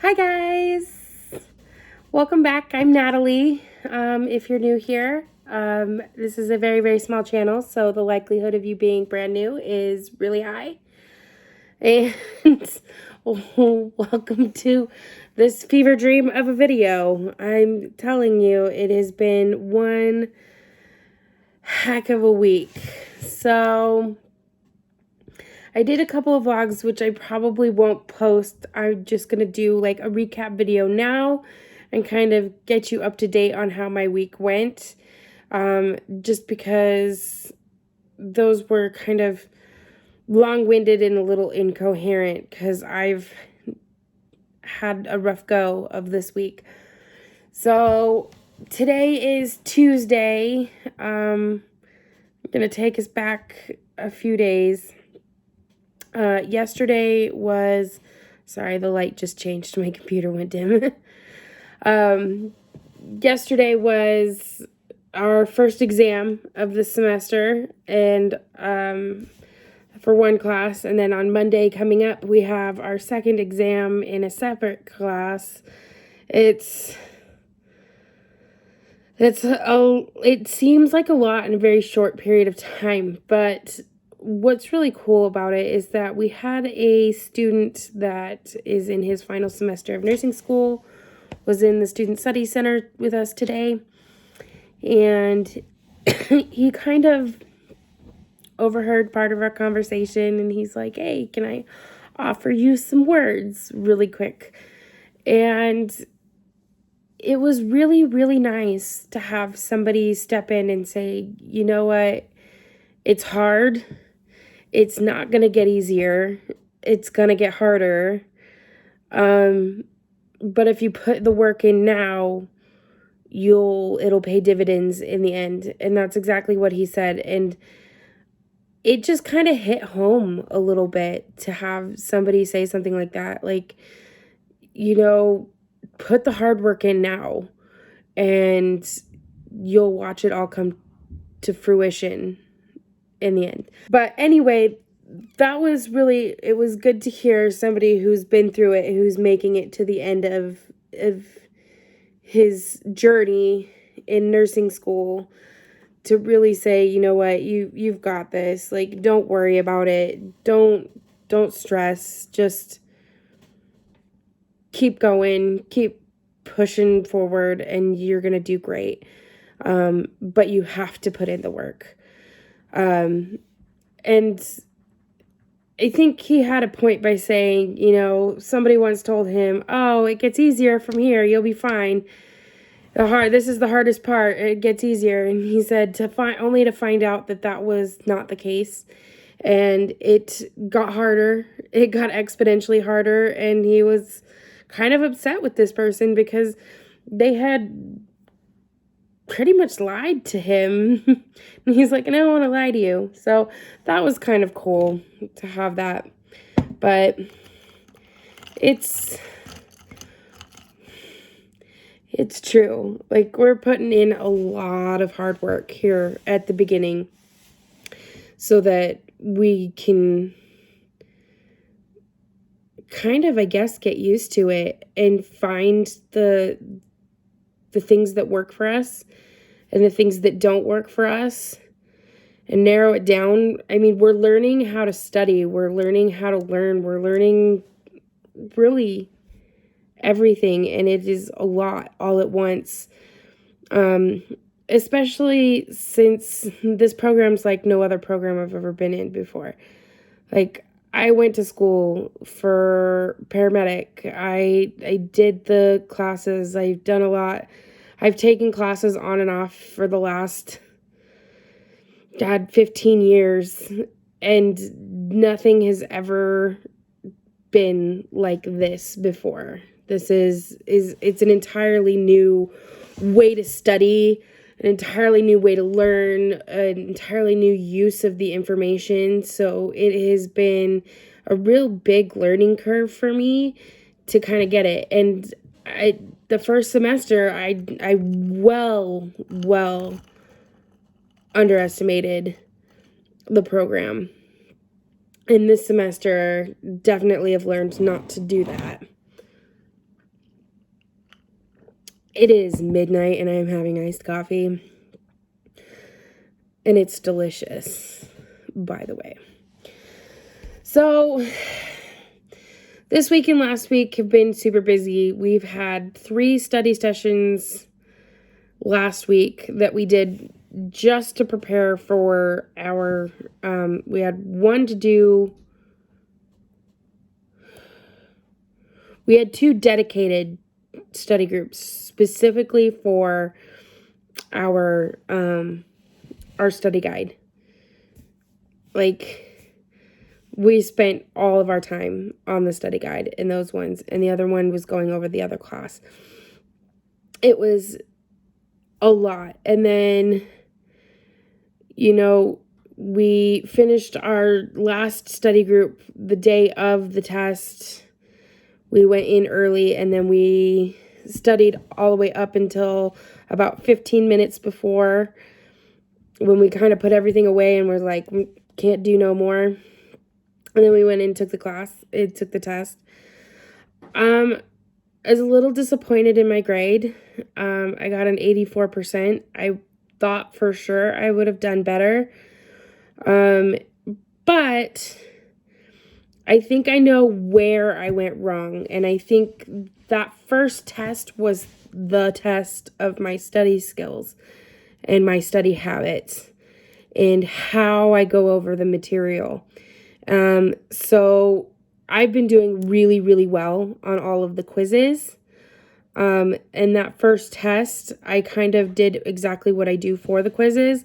Hi guys, welcome back. I'm Natalie. If you're new here, this is a very small channel, so the likelihood of you being brand new is really high. And welcome to this fever dream of a video. I'm telling you, it has been one heck of a week. So I did a couple of vlogs, which I probably won't post. I'm just going to do like a recap video now and kind of get you up to date on how my week went. Just because those were kind of long-winded and a little incoherent because I've had a rough go of this week. So today is Tuesday. I'm going to take us back a few days. Yesterday was, sorry, the light just changed. My computer went dim. Yesterday was our first exam of the semester, and for one class, and then on Monday coming up, we have our second exam in a separate class. It seems like a lot in a very short period of time, but what's really cool about it is that we had a student that is in his final semester of nursing school, was in the Student Study Center with us today, and he kind of overheard part of our conversation, and he's like, hey, can I offer you some words really quick? And it was really nice to have somebody step in and say, you know what, it's hard. It's not going to get easier. It's going to get harder. But if you put the work in now, it'll pay dividends in the end. And that's exactly what he said. And it just kind of hit home a little bit to have somebody say something like that. Like, put the hard work in now and you'll watch it all come to fruition in the end. But anyway, it was good to hear somebody who's been through it, who's making it to the end of his journey in nursing school, to really say, you know what, you've got this. Like, don't worry about it. Don't stress. Just keep going, keep pushing forward, and you're gonna do great. But you have to put in the work. And I think he had a point by saying, somebody once told him, oh, it gets easier from here, you'll be fine. This is the hardest part, it gets easier. And he said only to find out that was not the case. And it got harder, it got exponentially harder, and he was kind of upset with this person because they had pretty much lied to him. And he's like, I don't want to lie to you. So that was kind of cool to have that. But it's true. Like, we're putting in a lot of hard work here at the beginning so that we can kind of, I guess, get used to it and find the things that work for us and the things that don't work for us and narrow it down. I mean, we're learning how to study. We're learning how to learn. We're learning really everything, and it is a lot all at once. Especially since this program's like no other program I've ever been in before. Like, I went to school for paramedic. I did the classes. I've done a lot. I've taken classes on and off for the last 15 years, and nothing has ever been like this before. This it's an entirely new way to study, an entirely new way to learn, an entirely new use of the information. So it has been a real big learning curve for me to kind of get it. And the first semester, I well underestimated the program. And this semester, definitely have learned not to do that. It is midnight and I'm having iced coffee. And it's delicious, by the way. So, this week and last week have been super busy. We've had 3 study sessions last week that we did just to prepare for our, we had one to do, we had 2 dedicated study groups specifically for our study guide. Like, we spent all of our time on the study guide in those ones, and the other one was going over the other class. It was a lot. And then, we finished our last study group the day of the test. We went in early, and then we studied all the way up until about 15 minutes before, when we kind of put everything away and we're like, can't do no more. And then we went and took the test. I was a little disappointed in my grade. I got an 84%. I thought for sure I would have done better. But I think I know where I went wrong. And I think that first test was the test of my study skills and my study habits and how I go over the material. So I've been doing really, really well on all of the quizzes. And that first test, I kind of did exactly what I do for the quizzes,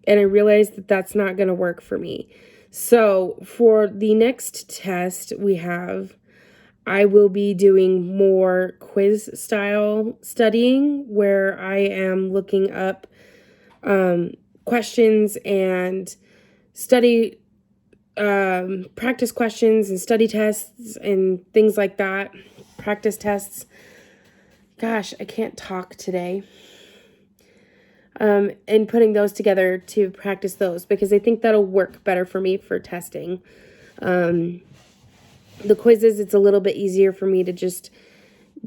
and I realized that that's not going to work for me. So for the next test I will be doing more quiz style studying, where I am looking up questions and study practice questions and study tests and things like that. Practice tests. Gosh, I can't talk today. And putting those together to practice those, because I think that'll work better for me for testing. The quizzes, it's a little bit easier for me to just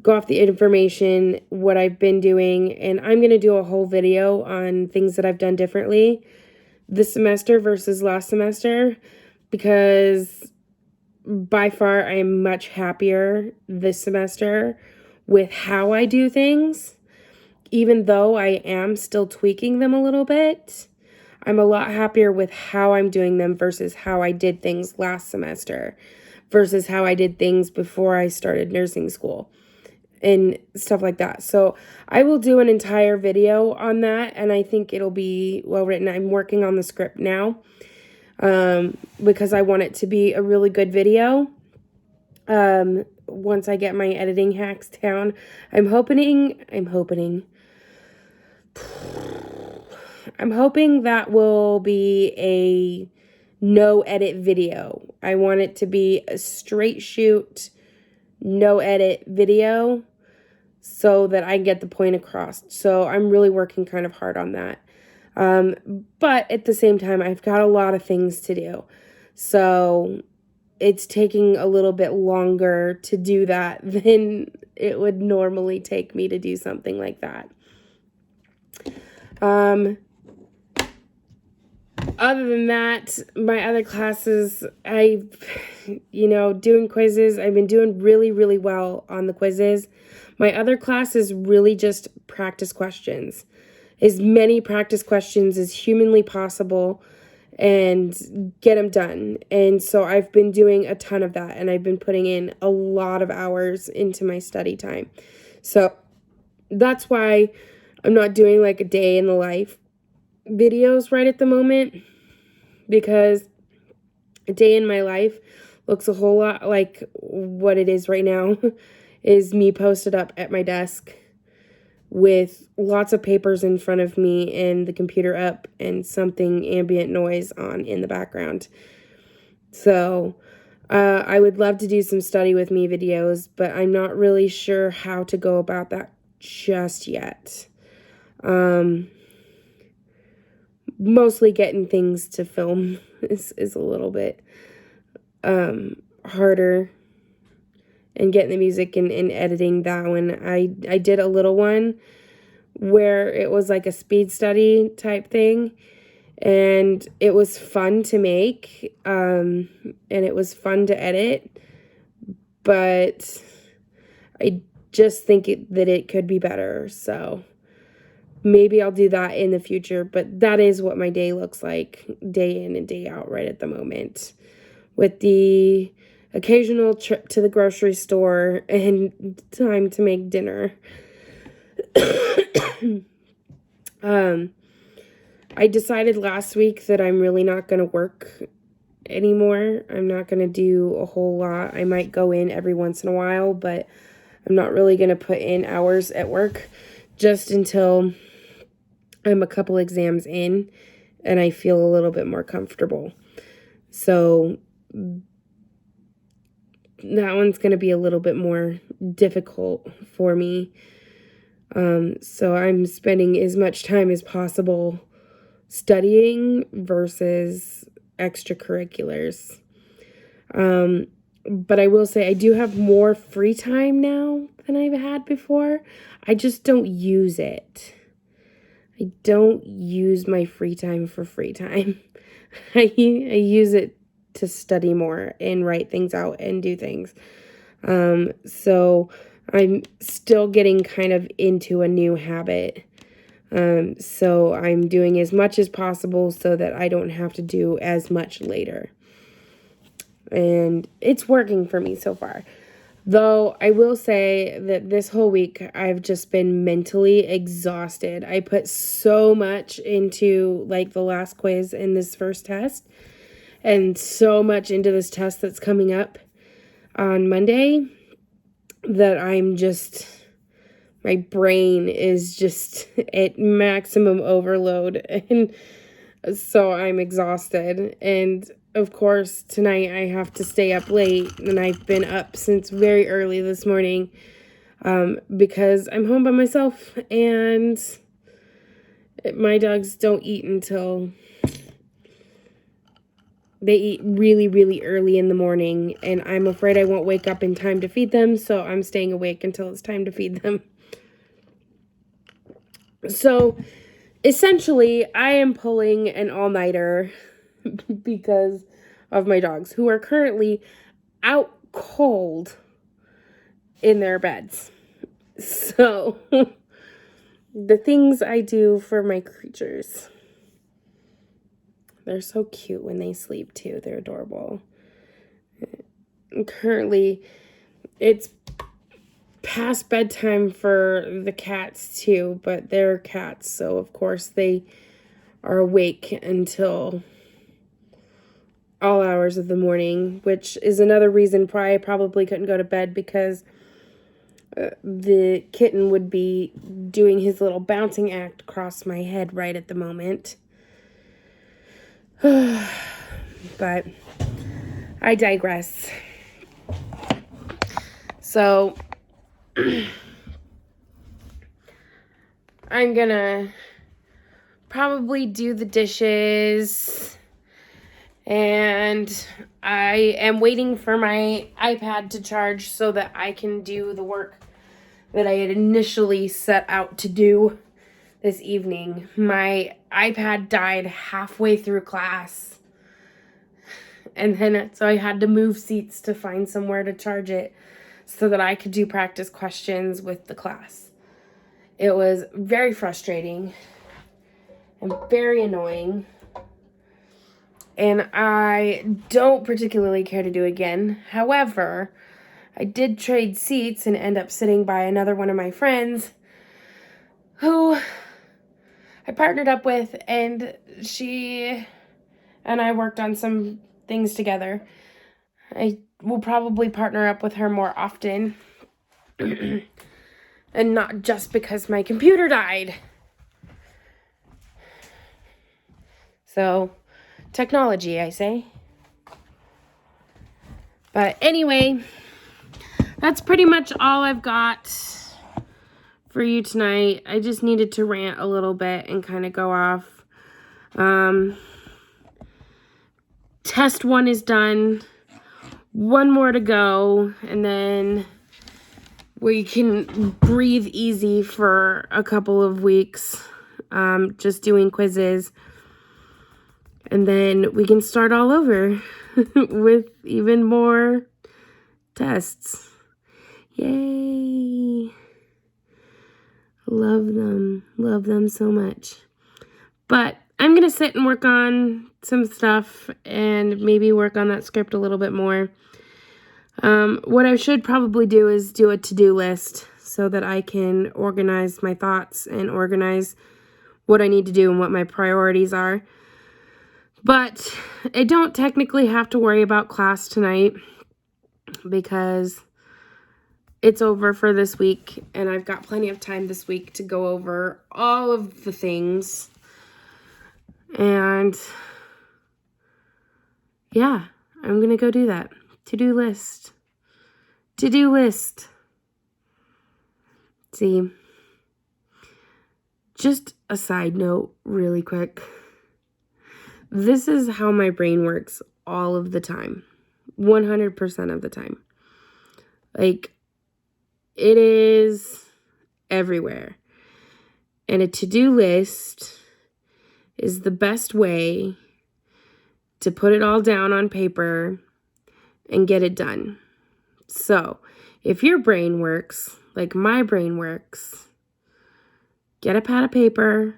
go off the information, what I've been doing, and I'm going to do a whole video on things that I've done differently this semester versus last semester, because by far I am much happier this semester with how I do things. Even though I am still tweaking them a little bit, I'm a lot happier with how I'm doing them versus how I did things last semester versus how I did things before I started nursing school and stuff like that. So I will do an entire video on that, and I think it'll be well written. I'm working on the script now because I want it to be a really good video. Once I get my editing hacks down, I'm hoping that will be a no edit video. I want it to be a straight shoot, no edit video so that I get the point across. So I'm really working kind of hard on that. But at the same time, I've got a lot of things to do. So it's taking a little bit longer to do that than it would normally take me to do something like that. Other than that, my other classes, doing quizzes, I've been doing really, really well on the quizzes. My other class is really just practice questions. As many practice questions as humanly possible and get them done. And so I've been doing a ton of that, and I've been putting in a lot of hours into my study time. So that's why I'm not doing like a day in the life videos right at the moment, because a day in my life looks a whole lot like what it is right now is me posted up at my desk with lots of papers in front of me and the computer up and something ambient noise on in the background. So I would love to do some study with me videos, but I'm not really sure how to go about that just yet. Mostly getting things to film is a little bit harder and getting the music and editing that one. I did a little one where it was like a speed study type thing, and it was fun to make, and it was fun to edit, but I just think that it could be better. So maybe I'll do that in the future, but that is what my day looks like day in and day out right at the moment, with the occasional trip to the grocery store and time to make dinner. I decided last week that I'm really not going to work anymore. I'm not going to do a whole lot. I might go in every once in a while, but I'm not really going to put in hours at work just until I'm a couple exams in and I feel a little bit more comfortable. So that one's going to be a little bit more difficult for me. So I'm spending as much time as possible studying versus extracurriculars. But I will say I do have more free time now than I've had before. I just don't use it. I don't use my free time for free time. I use it to study more and write things out and do things. So I'm still getting kind of into a new habit. So I'm doing as much as possible so that I don't have to do as much later. And it's working for me so far. Though I will say that this whole week I've just been mentally exhausted. I put so much into like the last quiz and this first test, and so much into this test that's coming up on Monday, that my brain is just at maximum overload, and so I'm exhausted. And of course, tonight I have to stay up late, and I've been up since very early this morning, because I'm home by myself, and my dogs don't eat until they eat really, really early in the morning, and I'm afraid I won't wake up in time to feed them, so I'm staying awake until it's time to feed them. So essentially, I am pulling an all-nighter because of my dogs, who are currently out cold in their beds. So the things I do for my creatures. They're so cute when they sleep too. They're adorable. Currently, it's past bedtime for the cats too, but they're cats, so of course they are awake until all hours of the morning, which is another reason why I probably couldn't go to bed, because the kitten would be doing his little bouncing act across my head right at the moment. But I digress. So I'm gonna probably do the dishes, and I am waiting for my iPad to charge so that I can do the work that I had initially set out to do this evening. My iPad died halfway through class, and then so I had to move seats to find somewhere to charge it so that I could do practice questions with the class. It was very frustrating and very annoying, and I don't particularly care to do again. However, I did trade seats and end up sitting by another one of my friends who I partnered up with, and she and I worked on some things together. I will probably partner up with her more often, and not just because my computer died. So, technology, I say. But anyway, that's pretty much all I've got for you tonight. I just needed to rant a little bit and kind of go off. Test 1 is done. one more to go, and then we can breathe easy for a couple of weeks, just doing quizzes. And then we can start all over with even more tests. Yay. Love them so much. But I'm going to sit and work on some stuff and maybe work on that script a little bit more. What I should probably do is do a to-do list so that I can organize my thoughts and organize what I need to do and what my priorities are. But I don't technically have to worry about class tonight because it's over for this week, and I've got plenty of time this week to go over all of the things. And yeah, I'm going to go do that. To-do list. To-do list. See, just a side note really quick. This is how my brain works all of the time. 100% of the time. Like, it is everywhere. And a to-do list is the best way to put it all down on paper and get it done. So, if your brain works like my brain works, get a pad of paper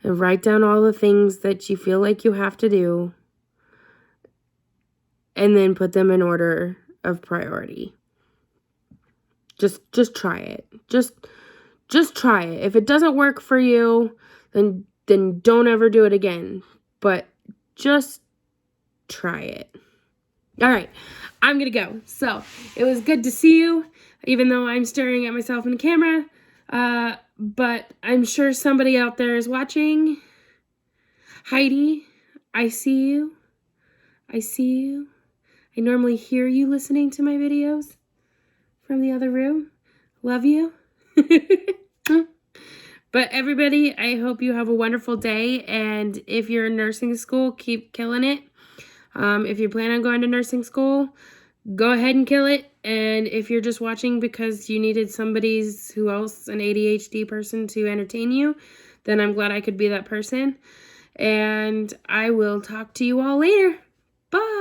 and write down all the things that you feel like you have to do, and then put them in order of priority. Just try it. Just try it. If it doesn't work for you, then don't ever do it again. But just try it. All right, I'm going to go. So, it was good to see you, even though I'm staring at myself in the camera. But I'm sure somebody out there is watching. Heidi, I see you. I see you. I normally hear you listening to my videos from the other room. Love you. But everybody, I hope you have a wonderful day. And if you're in nursing school, keep killing it. If you plan on going to nursing school, go ahead and kill it. And if you're just watching because you needed an ADHD person to entertain you, then I'm glad I could be that person. And I will talk to you all later. Bye.